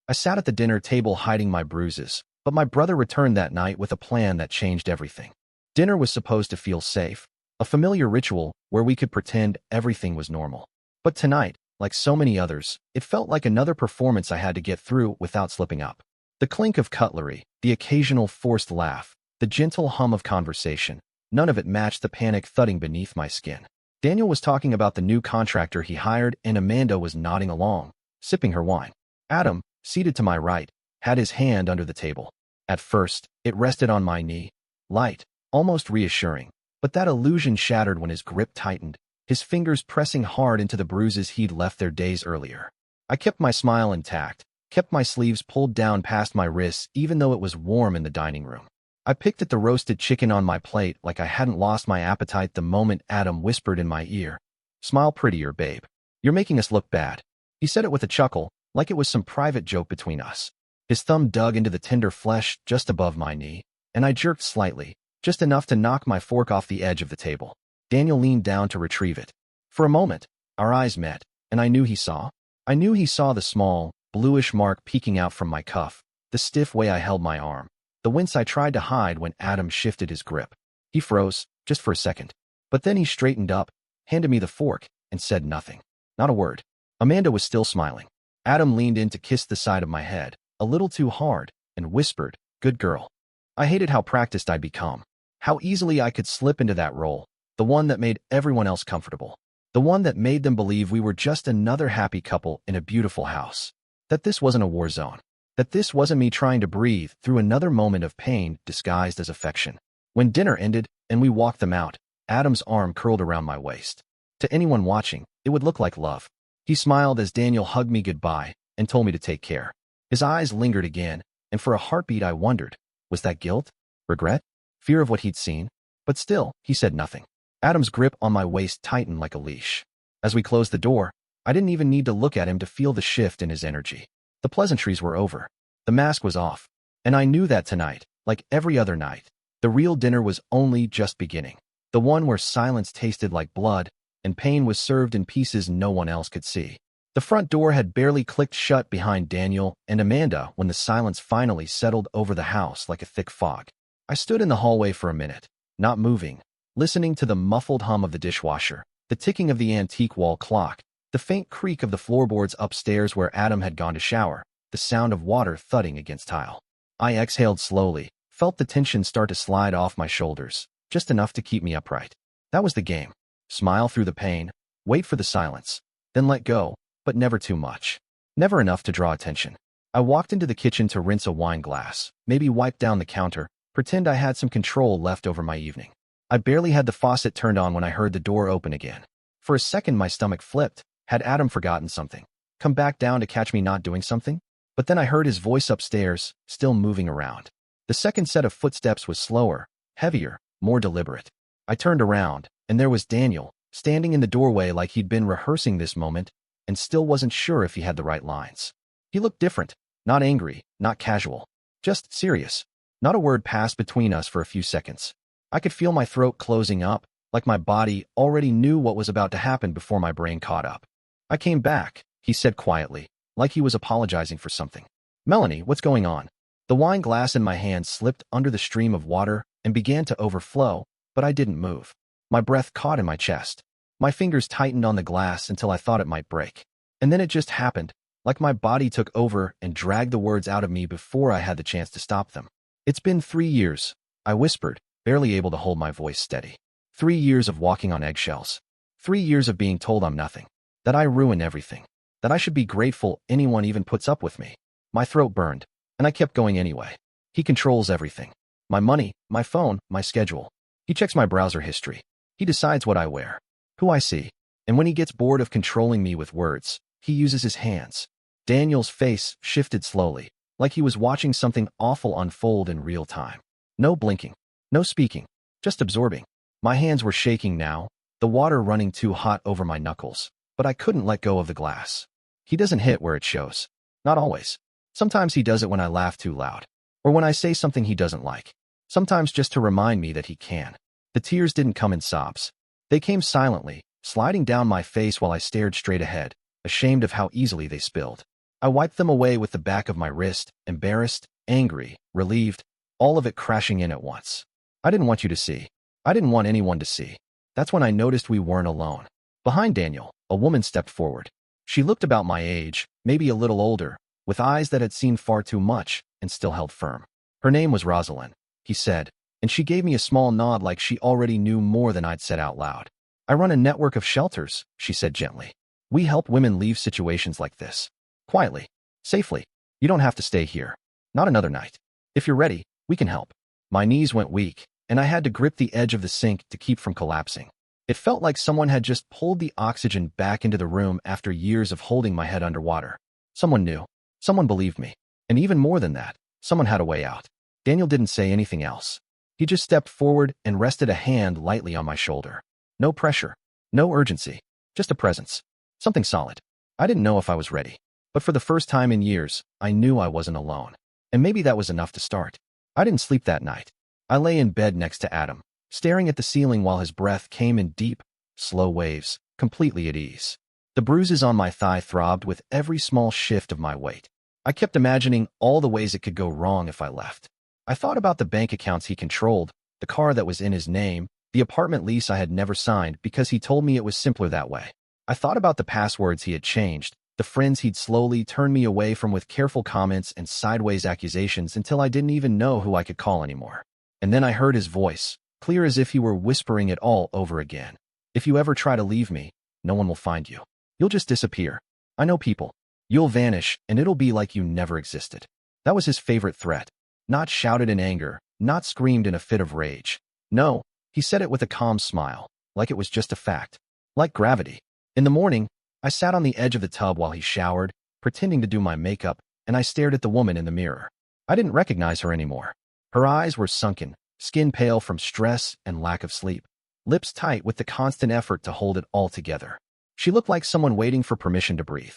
I sat at the dinner table hiding my bruises, but my brother returned that night with a plan that changed everything. Dinner was supposed to feel safe, a familiar ritual where we could pretend everything was normal. But tonight, like so many others, it felt like another performance I had to get through without slipping up. The clink of cutlery, the occasional forced laugh, the gentle hum of conversation, none of it matched the panic thudding beneath my skin. Daniel was talking about the new contractor he hired, and Amanda was nodding along, sipping her wine. Adam, seated to my right, had his hand under the table. At first, it rested on my knee, light, almost reassuring, but that illusion shattered when his grip tightened, his fingers pressing hard into the bruises he'd left there days earlier. I kept my smile intact, kept my sleeves pulled down past my wrists even though it was warm in the dining room. I picked at the roasted chicken on my plate like I hadn't lost my appetite the moment Adam whispered in my ear, "Smile prettier, babe. You're making us look bad." He said it with a chuckle, like it was some private joke between us. His thumb dug into the tender flesh just above my knee, and I jerked slightly, just enough to knock my fork off the edge of the table. Daniel leaned down to retrieve it. For a moment, our eyes met, and I knew he saw. I knew he saw the small, bluish mark peeking out from my cuff, the stiff way I held my arm, the wince I tried to hide when Adam shifted his grip. He froze, just for a second. But then he straightened up, handed me the fork, and said nothing. Not a word. Amanda was still smiling. Adam leaned in to kiss the side of my head, a little too hard, and whispered, "Good girl." I hated how practiced I'd become, how easily I could slip into that role, the one that made everyone else comfortable, the one that made them believe we were just another happy couple in a beautiful house, that this wasn't a war zone, that this wasn't me trying to breathe through another moment of pain disguised as affection. When dinner ended and we walked them out, Adam's arm curled around my waist. To anyone watching, it would look like love. He smiled as Daniel hugged me goodbye and told me to take care. His eyes lingered again, and for a heartbeat I wondered, was that guilt? Regret? Fear of what he'd seen? But still, he said nothing. Adam's grip on my waist tightened like a leash. As we closed the door, I didn't even need to look at him to feel the shift in his energy. The pleasantries were over. The mask was off. And I knew that tonight, like every other night, the real dinner was only just beginning. The one where silence tasted like blood, and pain was served in pieces no one else could see. The front door had barely clicked shut behind Daniel and Amanda when the silence finally settled over the house like a thick fog. I stood in the hallway for a minute, not moving, listening to the muffled hum of the dishwasher, the ticking of the antique wall clock, the faint creak of the floorboards upstairs where Adam had gone to shower, the sound of water thudding against tile. I exhaled slowly, felt the tension start to slide off my shoulders, just enough to keep me upright. That was the game. Smile through the pain, wait for the silence, then let go, but never too much. Never enough to draw attention. I walked into the kitchen to rinse a wine glass, maybe wipe down the counter, pretend I had some control left over my evening. I barely had the faucet turned on when I heard the door open again. For a second my stomach flipped. Had Adam forgotten something? Come back down to catch me not doing something? But then I heard his voice upstairs, still moving around. The second set of footsteps was slower, heavier, more deliberate. I turned around, and there was Daniel, standing in the doorway like he'd been rehearsing this moment, and still wasn't sure if he had the right lines. He looked different, not angry, not casual, just serious. Not a word passed between us for a few seconds. I could feel my throat closing up, like my body already knew what was about to happen before my brain caught up. "I came back," he said quietly, like he was apologizing for something. "Melanie, what's going on?" The wine glass in my hand slipped under the stream of water and began to overflow, but I didn't move. My breath caught in my chest. My fingers tightened on the glass until I thought it might break. And then it just happened, like my body took over and dragged the words out of me before I had the chance to stop them. "It's been 3 years," I whispered, barely able to hold my voice steady. 3 years of walking on eggshells. 3 years of being told I'm nothing. That I ruin everything. That I should be grateful anyone even puts up with me. My throat burned, and I kept going anyway. He controls everything. My money, my phone, my schedule. He checks my browser history. He decides what I wear, who I see. And when he gets bored of controlling me with words, he uses his hands. Daniel's face shifted slowly, like he was watching something awful unfold in real time. No blinking, no speaking, just absorbing. My hands were shaking now, the water running too hot over my knuckles, but I couldn't let go of the glass. He doesn't hit where it shows. Not always. Sometimes he does it when I laugh too loud, or when I say something he doesn't like. Sometimes just to remind me that he can. The tears didn't come in sobs. They came silently, sliding down my face while I stared straight ahead, ashamed of how easily they spilled. I wiped them away with the back of my wrist, embarrassed, angry, relieved, all of it crashing in at once. I didn't want you to see. I didn't want anyone to see. That's when I noticed we weren't alone. Behind Daniel, a woman stepped forward. She looked about my age, maybe a little older, with eyes that had seen far too much and still held firm. Her name was Rosalind, he said, and she gave me a small nod like she already knew more than I'd said out loud. I run a network of shelters, she said gently. We help women leave situations like this. Quietly. Safely. You don't have to stay here. Not another night. If you're ready, we can help. My knees went weak, and I had to grip the edge of the sink to keep from collapsing. It felt like someone had just pulled the oxygen back into the room after years of holding my head underwater. Someone knew. Someone believed me. And even more than that, someone had a way out. Daniel didn't say anything else. He just stepped forward and rested a hand lightly on my shoulder. No pressure. No urgency. Just a presence. Something solid. I didn't know if I was ready. But for the first time in years, I knew I wasn't alone. And maybe that was enough to start. I didn't sleep that night. I lay in bed next to Adam, staring at the ceiling while his breath came in deep, slow waves, completely at ease. The bruises on my thigh throbbed with every small shift of my weight. I kept imagining all the ways it could go wrong if I left. I thought about the bank accounts he controlled, the car that was in his name, the apartment lease I had never signed because he told me it was simpler that way. I thought about the passwords he had changed, the friends he'd slowly turned me away from with careful comments and sideways accusations until I didn't even know who I could call anymore. And then I heard his voice, clear as if he were whispering it all over again. If you ever try to leave me, no one will find you. You'll just disappear. I know people. You'll vanish, and it'll be like you never existed. That was his favorite threat. Not shouted in anger, not screamed in a fit of rage. No, he said it with a calm smile, like it was just a fact. Like gravity. In the morning, I sat on the edge of the tub while he showered, pretending to do my makeup, and I stared at the woman in the mirror. I didn't recognize her anymore. Her eyes were sunken, skin pale from stress and lack of sleep, lips tight with the constant effort to hold it all together. She looked like someone waiting for permission to breathe.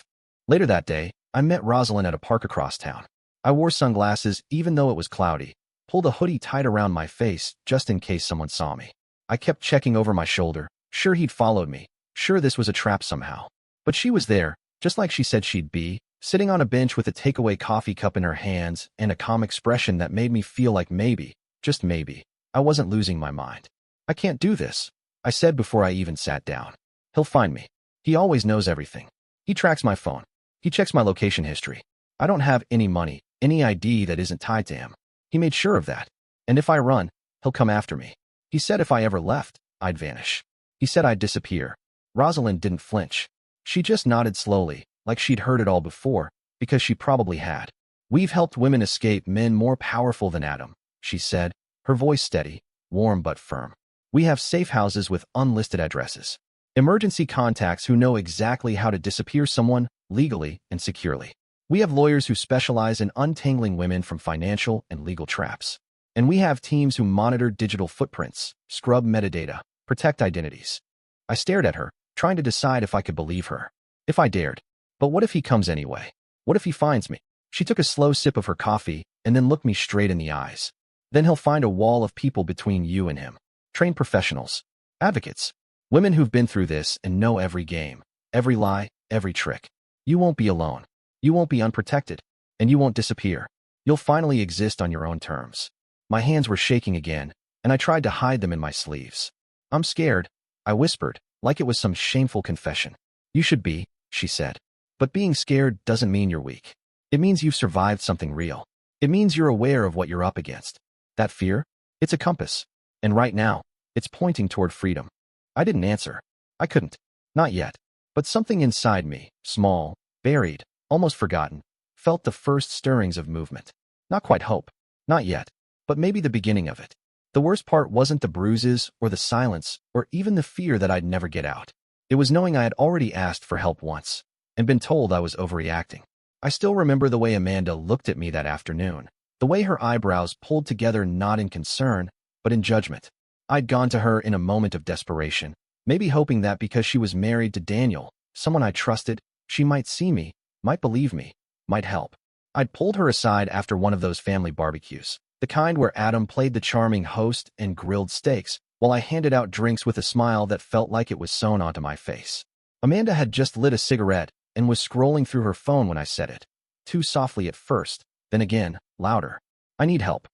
Later that day, I met Rosalind at a park across town. I wore sunglasses even though it was cloudy, pulled a hoodie tight around my face just in case someone saw me. I kept checking over my shoulder, sure he'd followed me, sure this was a trap somehow. But she was there, just like she said she'd be, sitting on a bench with a takeaway coffee cup in her hands and a calm expression that made me feel like maybe, just maybe, I wasn't losing my mind. I can't do this, I said before I even sat down. He'll find me. He always knows everything. He tracks my phone. He checks my location history. I don't have any money, any ID that isn't tied to him. He made sure of that. And if I run, he'll come after me. He said if I ever left, I'd vanish. He said I'd disappear. Rosalind didn't flinch. She just nodded slowly, like she'd heard it all before, because she probably had. We've helped women escape men more powerful than Adam, she said, her voice steady, warm but firm. We have safe houses with unlisted addresses. Emergency contacts who know exactly how to disappear someone legally and securely. We have lawyers who specialize in untangling women from financial and legal traps. And we have teams who monitor digital footprints, scrub metadata, protect identities. I stared at her, trying to decide if I could believe her. If I dared. But what if he comes anyway? What if he finds me? She took a slow sip of her coffee and then looked me straight in the eyes. Then he'll find a wall of people between you and him. Trained professionals. Advocates. Women who've been through this and know every game, every lie, every trick. You won't be alone. You won't be unprotected. And you won't disappear. You'll finally exist on your own terms. My hands were shaking again, and I tried to hide them in my sleeves. I'm scared, I whispered, like it was some shameful confession. You should be, she said. But being scared doesn't mean you're weak. It means you've survived something real. It means you're aware of what you're up against. That fear? It's a compass. And right now, it's pointing toward freedom. I didn't answer. I couldn't. Not yet. But something inside me, small, buried, almost forgotten, felt the first stirrings of movement. Not quite hope. Not yet. But maybe the beginning of it. The worst part wasn't the bruises or the silence or even the fear that I'd never get out. It was knowing I had already asked for help once and been told I was overreacting. I still remember the way Amanda looked at me that afternoon, the way her eyebrows pulled together not in concern, but in judgment. I'd gone to her in a moment of desperation, maybe hoping that because she was married to Daniel, someone I trusted, she might see me, might believe me, might help. I'd pulled her aside after one of those family barbecues, the kind where Adam played the charming host and grilled steaks, while I handed out drinks with a smile that felt like it was sewn onto my face. Amanda had just lit a cigarette and was scrolling through her phone when I said it. too softly at first, then again, louder. I need help.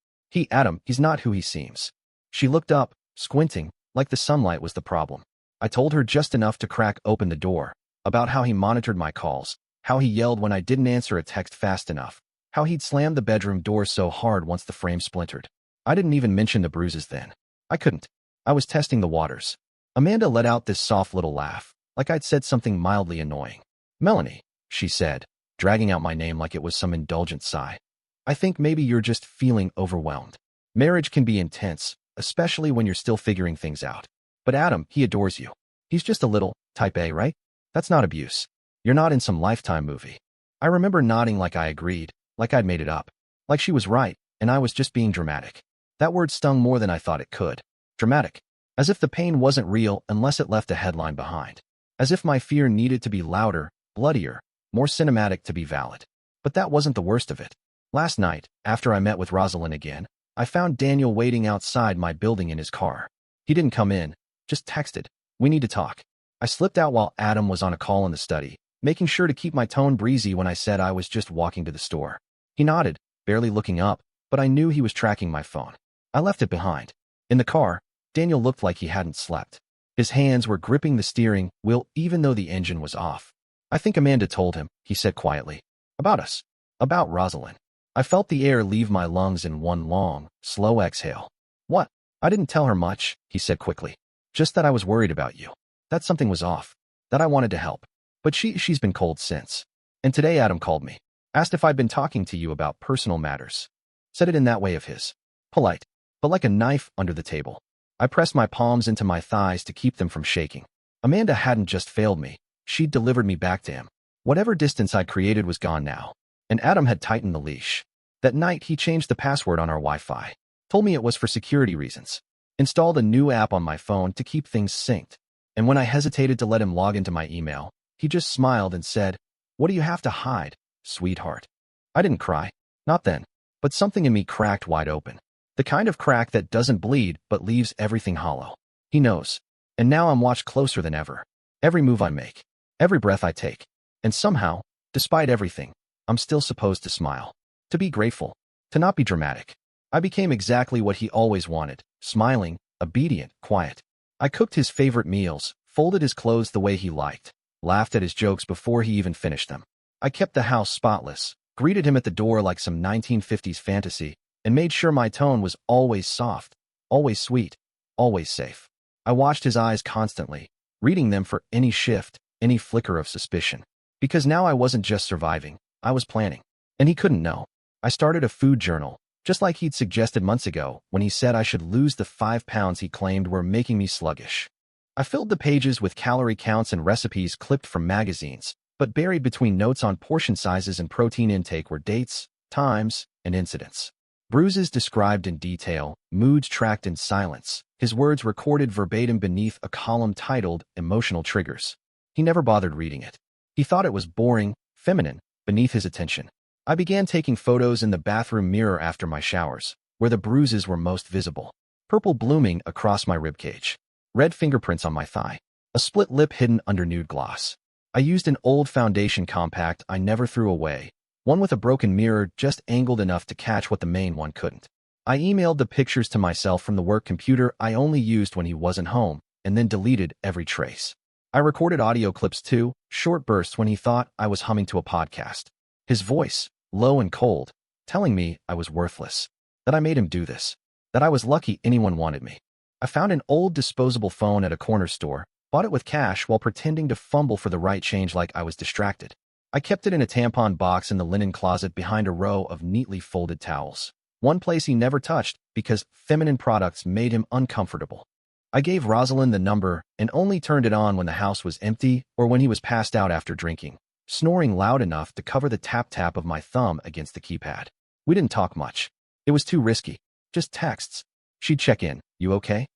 Adam, he's not who he seems. She looked up, squinting, like the sunlight was the problem. I told her just enough to crack open the door, about how he monitored my calls, how he yelled when I didn't answer a text fast enough, how he'd slammed the bedroom door so hard once the frame splintered. I didn't even mention the bruises then. I couldn't. I was testing the waters. Amanda let out this soft little laugh, like I'd said something mildly annoying. Melanie, she said, dragging out my name like it was some indulgent sigh. I think maybe you're just feeling overwhelmed. Marriage can be intense, especially when you're still figuring things out. But Adam, he adores you. He's just a little, type A, right? That's not abuse. You're not in some Lifetime movie. I remember nodding like I agreed, like I'd made it up. Like she was right, and I was just being dramatic. That word stung more than I thought it could. Dramatic. As if the pain wasn't real unless it left a headline behind. As if my fear needed to be louder, bloodier, more cinematic to be valid. But that wasn't the worst of it. Last night, after I met with Rosalind again, I found Daniel waiting outside my building in his car. He didn't come in, just texted, "We need to talk." I slipped out while Adam was on a call in the study, making sure to keep my tone breezy when I said I was just walking to the store. He nodded, barely looking up, but I knew he was tracking my phone. I left it behind. In the car, Daniel looked like he hadn't slept. His hands were gripping the steering wheel even though the engine was off. "I think Amanda told him," he said quietly. "About us. About Rosalind." I felt the air leave my lungs in one long, slow exhale. "What?" "I didn't tell her much," he said quickly. "Just that I was worried about you. That something was off. That I wanted to help. But she's been cold since. And today Adam called me. Asked if I'd been talking to you about personal matters. Said it in that way of his. Polite, but like a knife under the table." I pressed my palms into my thighs to keep them from shaking. Amanda hadn't just failed me. She'd delivered me back to him. Whatever distance I'd created was gone now. And Adam had tightened the leash. That night, he changed the password on our Wi-Fi. Told me it was for security reasons. Installed a new app on my phone to keep things synced. And when I hesitated to let him log into my email, he just smiled and said, "What do you have to hide, sweetheart?" I didn't cry. Not then. But something in me cracked wide open. The kind of crack that doesn't bleed but leaves everything hollow. He knows. And now I'm watched closer than ever. Every move I make. Every breath I take. And somehow, despite everything, I'm still supposed to smile. To be grateful. To not be dramatic. I became exactly what he always wanted. Smiling, obedient, quiet. I cooked his favorite meals, folded his clothes the way he liked, laughed at his jokes before he even finished them. I kept the house spotless, greeted him at the door like some 1950s fantasy, and made sure my tone was always soft, always sweet, always safe. I watched his eyes constantly, reading them for any shift, any flicker of suspicion. Because now I wasn't just surviving, I was planning. And he couldn't know. I started a food journal, just like he'd suggested months ago when he said I should lose the 5 pounds he claimed were making me sluggish. I filled the pages with calorie counts and recipes clipped from magazines, but buried between notes on portion sizes and protein intake were dates, times, and incidents. Bruises described in detail, moods tracked in silence, his words recorded verbatim beneath a column titled Emotional Triggers. He never bothered reading it. He thought it was boring, feminine, beneath his attention. I began taking photos in the bathroom mirror after my showers, where the bruises were most visible. Purple blooming across my ribcage. Red fingerprints on my thigh. A split lip hidden under nude gloss. I used an old foundation compact I never threw away, one with a broken mirror just angled enough to catch what the main one couldn't. I emailed the pictures to myself from the work computer I only used when he wasn't home, and then deleted every trace. I recorded audio clips too, short bursts when he thought I was humming to a podcast. His voice, low and cold, telling me I was worthless, that I made him do this, that I was lucky anyone wanted me. I found an old disposable phone at a corner store, bought it with cash while pretending to fumble for the right change like I was distracted. I kept it in a tampon box in the linen closet behind a row of neatly folded towels. One place he never touched because feminine products made him uncomfortable. I gave Rosalind the number and only turned it on when the house was empty or when he was passed out after drinking, snoring loud enough to cover the tap-tap of my thumb against the keypad. We didn't talk much. It was too risky. Just texts. She'd check in, "You okay?"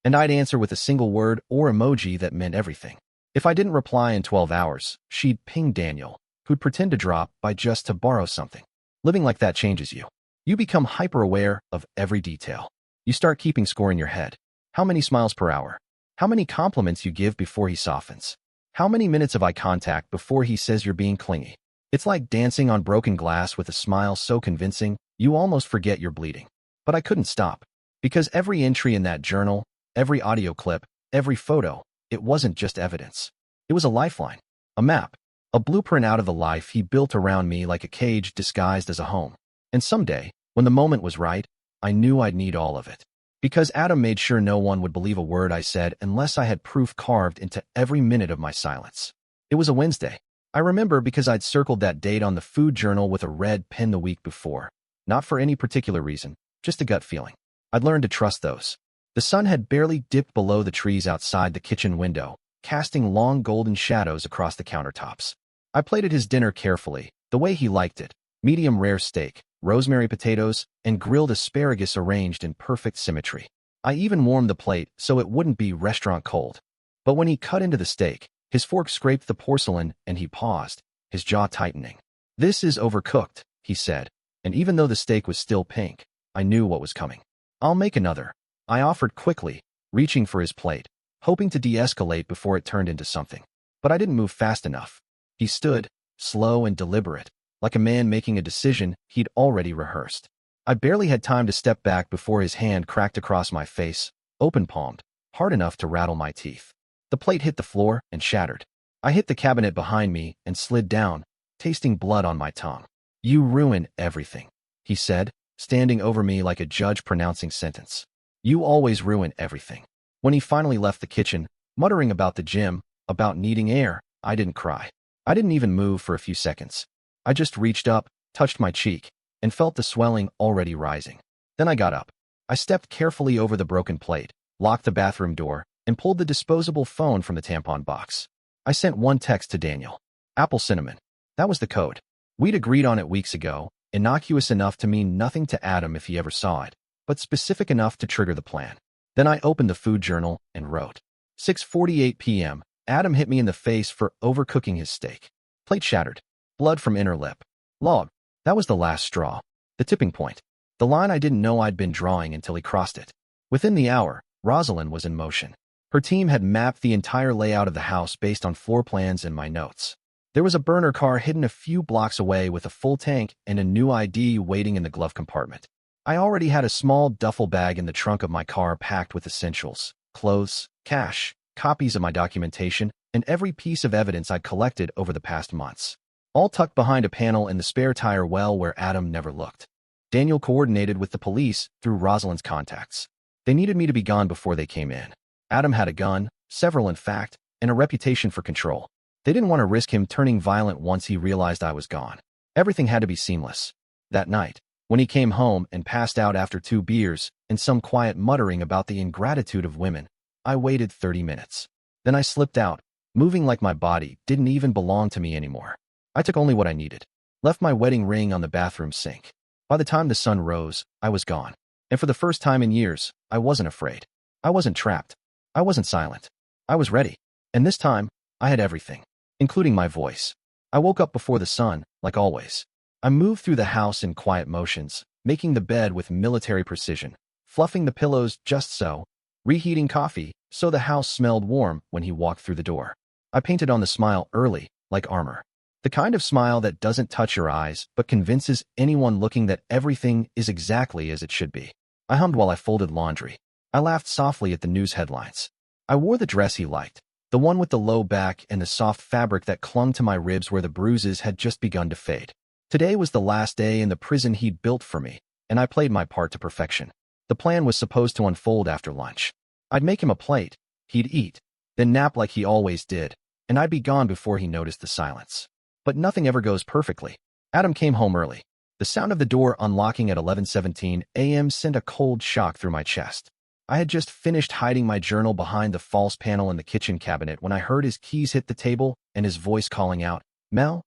And I'd answer with a single word or emoji that meant everything. If I didn't reply in 12 hours, she'd ping Daniel, who'd pretend to drop by just to borrow something. Living like that changes you. You become hyper-aware of every detail. You start keeping score in your head. How many smiles per hour? How many compliments you give before he softens? How many minutes of eye contact before he says you're being clingy? It's like dancing on broken glass with a smile so convincing, you almost forget you're bleeding. But I couldn't stop. Because every entry in that journal, every audio clip, every photo, it wasn't just evidence. It was a lifeline, a map, a blueprint out of the life he built around me like a cage disguised as a home. And someday, when the moment was right, I knew I'd need all of it. Because Adam made sure no one would believe a word I said unless I had proof carved into every minute of my silence. It was a Wednesday. I remember because I'd circled that date on the food journal with a red pen the week before. Not for any particular reason, just a gut feeling. I'd learned to trust those. The sun had barely dipped below the trees outside the kitchen window, casting long golden shadows across the countertops. I plated his dinner carefully, the way he liked it. Medium rare steak, rosemary potatoes, and grilled asparagus arranged in perfect symmetry. I even warmed the plate so it wouldn't be restaurant cold. But when he cut into the steak, his fork scraped the porcelain and he paused, his jaw tightening. "This is overcooked," he said, and even though the steak was still pink, I knew what was coming. "I'll make another," I offered quickly, reaching for his plate, hoping to de-escalate before it turned into something. But I didn't move fast enough. He stood, slow and deliberate, like a man making a decision he'd already rehearsed. I barely had time to step back before his hand cracked across my face, open-palmed, hard enough to rattle my teeth. The plate hit the floor and shattered. I hit the cabinet behind me and slid down, tasting blood on my tongue. "You ruin everything," he said, standing over me like a judge pronouncing sentence. "You always ruin everything." When he finally left the kitchen, muttering about the gym, about needing air, I didn't cry. I didn't even move for a few seconds. I just reached up, touched my cheek, and felt the swelling already rising. Then I got up. I stepped carefully over the broken plate, locked the bathroom door, and pulled the disposable phone from the tampon box. I sent one text to Daniel. Apple cinnamon. That was the code. We'd agreed on it weeks ago, innocuous enough to mean nothing to Adam if he ever saw it, but specific enough to trigger the plan. Then I opened the food journal and wrote. 6:48 p.m. Adam hit me in the face for overcooking his steak. Plate shattered. Blood from inner lip. Log. That was the last straw. The tipping point. The line I didn't know I'd been drawing until he crossed it. Within the hour, Rosalind was in motion. Her team had mapped the entire layout of the house based on floor plans and my notes. There was a burner car hidden a few blocks away with a full tank and a new ID waiting in the glove compartment. I already had a small duffel bag in the trunk of my car packed with essentials, clothes, cash, copies of my documentation, and every piece of evidence I'd collected over the past months. All tucked behind a panel in the spare tire well where Adam never looked. Daniel coordinated with the police through Rosalind's contacts. They needed me to be gone before they came in. Adam had a gun, several in fact, and a reputation for control. They didn't want to risk him turning violent once he realized I was gone. Everything had to be seamless. That night, when he came home and passed out after 2 beers and some quiet muttering about the ingratitude of women, I waited 30 minutes. Then I slipped out, moving like my body didn't even belong to me anymore. I took only what I needed. Left my wedding ring on the bathroom sink. By the time the sun rose, I was gone. And for the first time in years, I wasn't afraid. I wasn't trapped. I wasn't silent. I was ready. And this time, I had everything, including my voice. I woke up before the sun, like always. I moved through the house in quiet motions, making the bed with military precision, fluffing the pillows just so, reheating coffee so the house smelled warm when he walked through the door. I painted on the smile early, like armor. The kind of smile that doesn't touch your eyes but convinces anyone looking that everything is exactly as it should be. I hummed while I folded laundry. I laughed softly at the news headlines. I wore the dress he liked, the one with the low back and the soft fabric that clung to my ribs where the bruises had just begun to fade. Today was the last day in the prison he'd built for me, and I played my part to perfection. The plan was supposed to unfold after lunch. I'd make him a plate, he'd eat, then nap like he always did, and I'd be gone before he noticed the silence. But nothing ever goes perfectly. Adam came home early. The sound of the door unlocking at 11:17 a.m. sent a cold shock through my chest. I had just finished hiding my journal behind the false panel in the kitchen cabinet when I heard his keys hit the table and his voice calling out, "Mel?"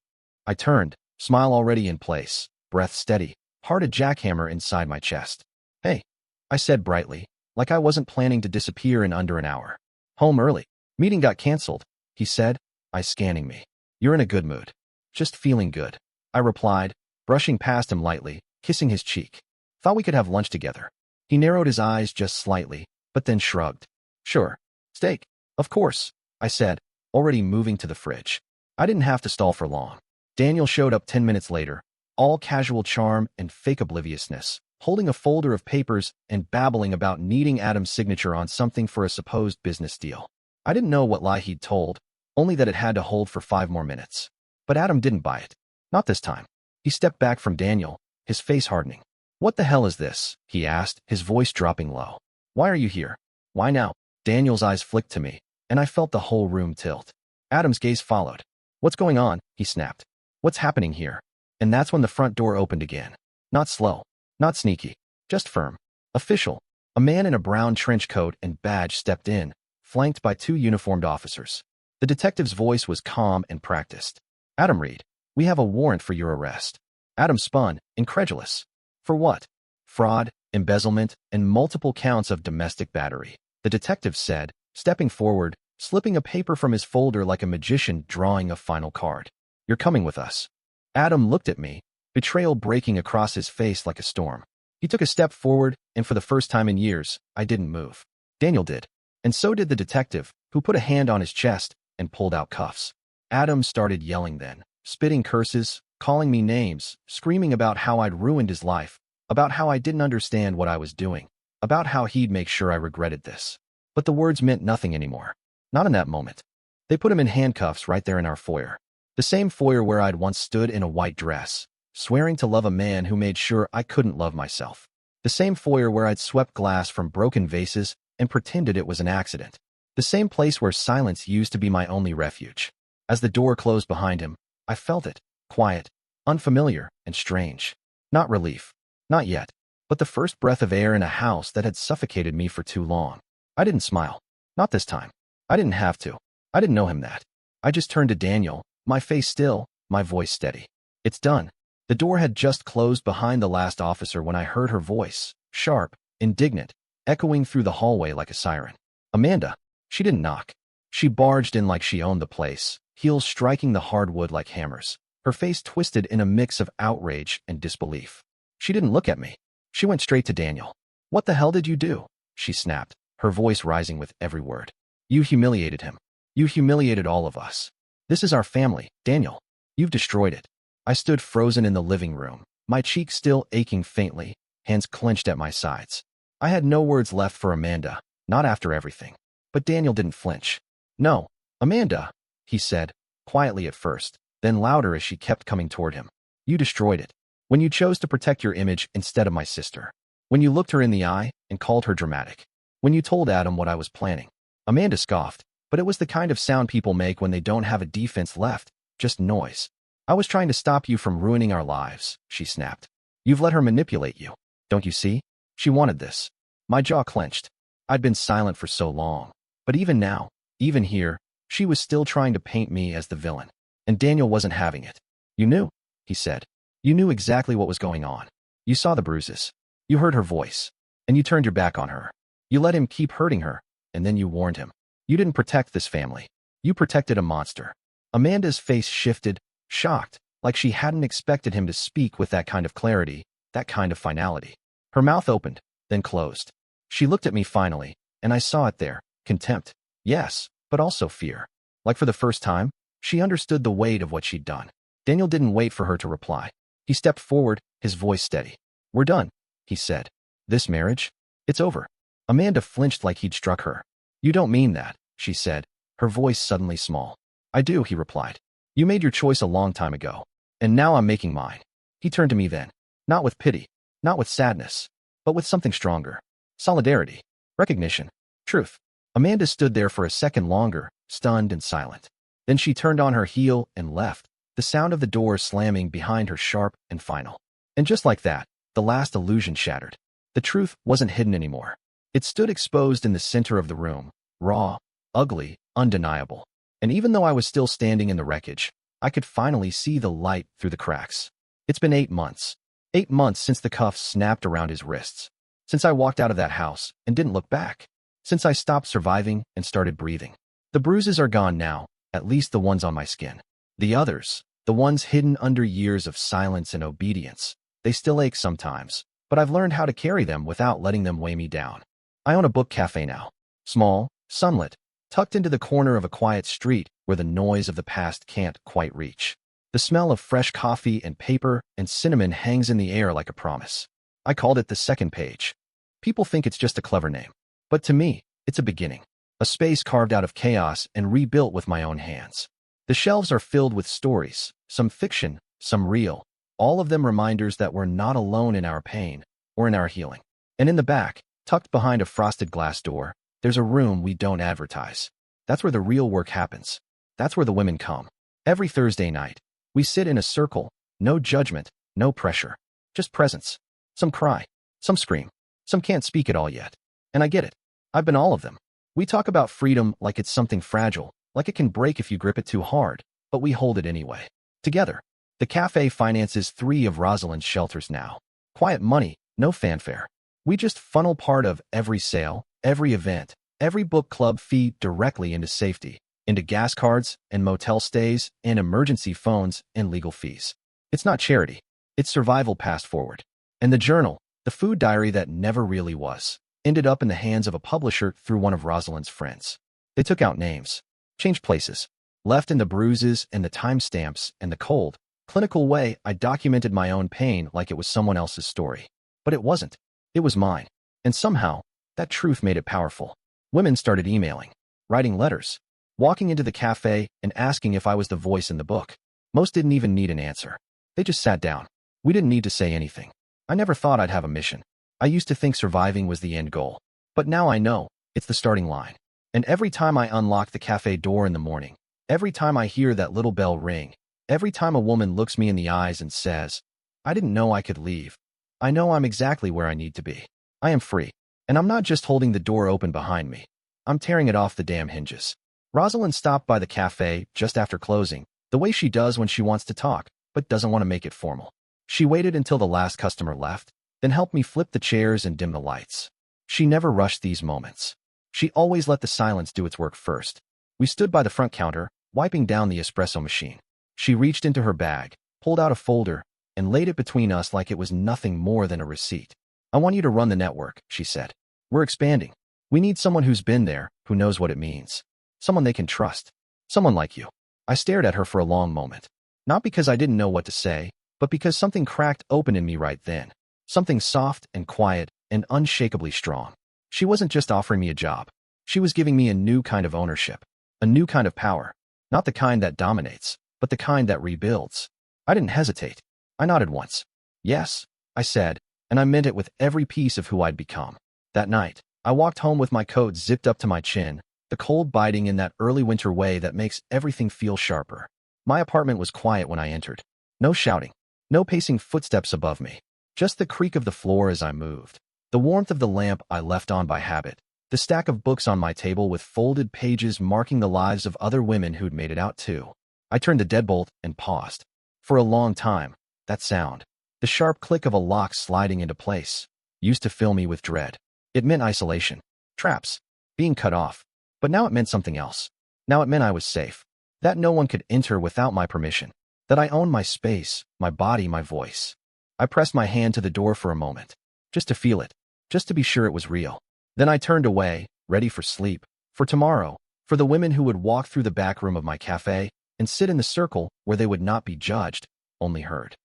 I turned, smile already in place, breath steady, heart a jackhammer inside my chest. "Hey," I said brightly, like I wasn't planning to disappear in under an hour. "Home early. Meeting got canceled," he said, eyes scanning me. "You're in a good mood." "Just feeling good," I replied, brushing past him lightly, kissing his cheek. "Thought we could have lunch together." He narrowed his eyes just slightly, but then shrugged. "Sure. Steak." "Of course," I said, already moving to the fridge. I didn't have to stall for long. Daniel showed up 10 minutes later, all casual charm and fake obliviousness, holding a folder of papers and babbling about needing Adam's signature on something for a supposed business deal. I didn't know what lie he'd told, only that it had to hold for 5 more minutes. But Adam didn't buy it. Not this time. He stepped back from Daniel, his face hardening. "What the hell is this?" he asked, his voice dropping low. "Why are you here? Why now?" Daniel's eyes flicked to me, and I felt the whole room tilt. Adam's gaze followed. "What's going on?" he snapped. "What's happening here?" And that's when the front door opened again. Not slow, not sneaky, just firm. Official. A man in a brown trench coat and badge stepped in, flanked by 2 uniformed officers. The detective's voice was calm and practiced. "Adam Reed, we have a warrant for your arrest." Adam spun, incredulous. "For what?" "Fraud, embezzlement, and multiple counts of domestic battery," the detective said, stepping forward, slipping a paper from his folder like a magician drawing a final card. "You're coming with us." Adam looked at me, betrayal breaking across his face like a storm. He took a step forward, and for the first time in years, I didn't move. Daniel did. And so did the detective, who put a hand on his chest and pulled out cuffs. Adam started yelling then, spitting curses, calling me names, screaming about how I'd ruined his life, about how I didn't understand what I was doing, about how he'd make sure I regretted this. But the words meant nothing anymore. Not in that moment. They put him in handcuffs right there in our foyer. The same foyer where I'd once stood in a white dress, swearing to love a man who made sure I couldn't love myself. The same foyer where I'd swept glass from broken vases and pretended it was an accident. The same place where silence used to be my only refuge. As the door closed behind him, I felt it, quiet, unfamiliar, and strange. Not relief. Not yet. But the first breath of air in a house that had suffocated me for too long. I didn't smile. Not this time. I didn't have to. I didn't know him that. I just turned to Daniel, my face still, my voice steady. "It's done." The door had just closed behind the last officer when I heard her voice, sharp, indignant, echoing through the hallway like a siren. "Amanda." She didn't knock. She barged in like she owned the place, heels striking the hardwood like hammers, her face twisted in a mix of outrage and disbelief. She didn't look at me. She went straight to Daniel. "What the hell did you do?" she snapped, her voice rising with every word. "You humiliated him. You humiliated all of us. This is our family, Daniel. You've destroyed it." I stood frozen in the living room, my cheeks still aching faintly, hands clenched at my sides. I had no words left for Amanda, not after everything. But Daniel didn't flinch. "No, Amanda," he said, quietly at first, then louder as she kept coming toward him. "You destroyed it. When you chose to protect your image instead of my sister. When you looked her in the eye and called her dramatic. When you told Adam what I was planning." Amanda scoffed, but it was the kind of sound people make when they don't have a defense left, just noise. "I was trying to stop you from ruining our lives," she snapped. "You've let her manipulate you. Don't you see? She wanted this." My jaw clenched. I'd been silent for so long. But even now, even here, she was still trying to paint me as the villain. And Daniel wasn't having it. "You knew," he said. "You knew exactly what was going on. You saw the bruises. You heard her voice. And you turned your back on her. You let him keep hurting her, and then you warned him. You didn't protect this family. You protected a monster." Amanda's face shifted, shocked, like she hadn't expected him to speak with that kind of clarity, that kind of finality. Her mouth opened, then closed. She looked at me finally, and I saw it there. Contempt. Yes, but also fear. Like for the first time, she understood the weight of what she'd done. Daniel didn't wait for her to reply. He stepped forward, his voice steady. "We're done," he said. "This marriage? It's over." Amanda flinched like he'd struck her. "You don't mean that," she said, her voice suddenly small. "I do," he replied. "You made your choice a long time ago. And now I'm making mine." He turned to me then. Not with pity, not with sadness, but with something stronger. Solidarity. Recognition. Truth. Amanda stood there for a second longer, stunned and silent. Then she turned on her heel and left, the sound of the door slamming behind her sharp and final. And just like that, the last illusion shattered. The truth wasn't hidden anymore. It stood exposed in the center of the room, raw, ugly, undeniable. And even though I was still standing in the wreckage, I could finally see the light through the cracks. It's been 8 months. 8 months since the cuffs snapped around his wrists. Since I walked out of that house and didn't look back. Since I stopped surviving and started breathing. The bruises are gone now, at least the ones on my skin. The others, the ones hidden under years of silence and obedience, they still ache sometimes, but I've learned how to carry them without letting them weigh me down. I own a book cafe now. Small, sunlit, tucked into the corner of a quiet street where the noise of the past can't quite reach. The smell of fresh coffee and paper and cinnamon hangs in the air like a promise. I called it the second page. People think it's just a clever name. But to me, it's a beginning. A space carved out of chaos and rebuilt with my own hands. The shelves are filled with stories, some fiction, some real, all of them reminders that we're not alone in our pain or in our healing. And in the back, tucked behind a frosted glass door, there's a room we don't advertise. That's where the real work happens. That's where the women come. Every Thursday night, we sit in a circle, no judgment, no pressure, just presence. Some cry, some scream, some can't speak at all yet. And I get it. I've been all of them. We talk about freedom like it's something fragile, like it can break if you grip it too hard, but we hold it anyway. Together, the cafe finances 3 of Rosalind's shelters now. Quiet money, no fanfare. We just funnel part of every sale, every event, every book club fee directly into safety, into gas cards and motel stays and emergency phones and legal fees. It's not charity. It's survival passed forward. And the journal, the food diary that never really was, ended up in the hands of a publisher through one of Rosalind's friends. They took out names, changed places, left in the bruises and the timestamps and the cold, clinical way I documented my own pain like it was someone else's story. But it wasn't. It was mine. And somehow, that truth made it powerful. Women started emailing, writing letters, walking into the cafe and asking if I was the voice in the book. Most didn't even need an answer. They just sat down. We didn't need to say anything. I never thought I'd have a mission. I used to think surviving was the end goal. But now I know it's the starting line. And every time I unlock the cafe door in the morning, every time I hear that little bell ring, every time a woman looks me in the eyes and says, "I didn't know I could leave," I know I'm exactly where I need to be. I am free. And I'm not just holding the door open behind me. I'm tearing it off the damn hinges. Rosalind stopped by the cafe just after closing, the way she does when she wants to talk, but doesn't want to make it formal. She waited until the last customer left, then helped me flip the chairs and dim the lights. She never rushed these moments. She always let the silence do its work first. We stood by the front counter, wiping down the espresso machine. She reached into her bag, pulled out a folder, and laid it between us like it was nothing more than a receipt. "I want you to run the network," she said. "We're expanding. We need someone who's been there, who knows what it means. Someone they can trust. Someone like you." I stared at her for a long moment. Not because I didn't know what to say, but because something cracked open in me right then. Something soft and quiet and unshakably strong. She wasn't just offering me a job. She was giving me a new kind of ownership. A new kind of power. Not the kind that dominates, but the kind that rebuilds. I didn't hesitate. I nodded once. "Yes," I said, and I meant it with every piece of who I'd become. That night, I walked home with my coat zipped up to my chin, the cold biting in that early winter way that makes everything feel sharper. My apartment was quiet when I entered. No shouting. No pacing footsteps above me. Just the creak of the floor as I moved. The warmth of the lamp I left on by habit. The stack of books on my table with folded pages marking the lives of other women who'd made it out too. I turned the deadbolt and paused. For a long time, that sound, the sharp click of a lock sliding into place, used to fill me with dread. It meant isolation, traps, being cut off. But now it meant something else. Now it meant I was safe. That no one could enter without my permission. That I owned my space, my body, my voice. I pressed my hand to the door for a moment, just to feel it, just to be sure it was real. Then I turned away, ready for sleep, for tomorrow, for the women who would walk through the back room of my cafe and sit in the circle where they would not be judged, only heard.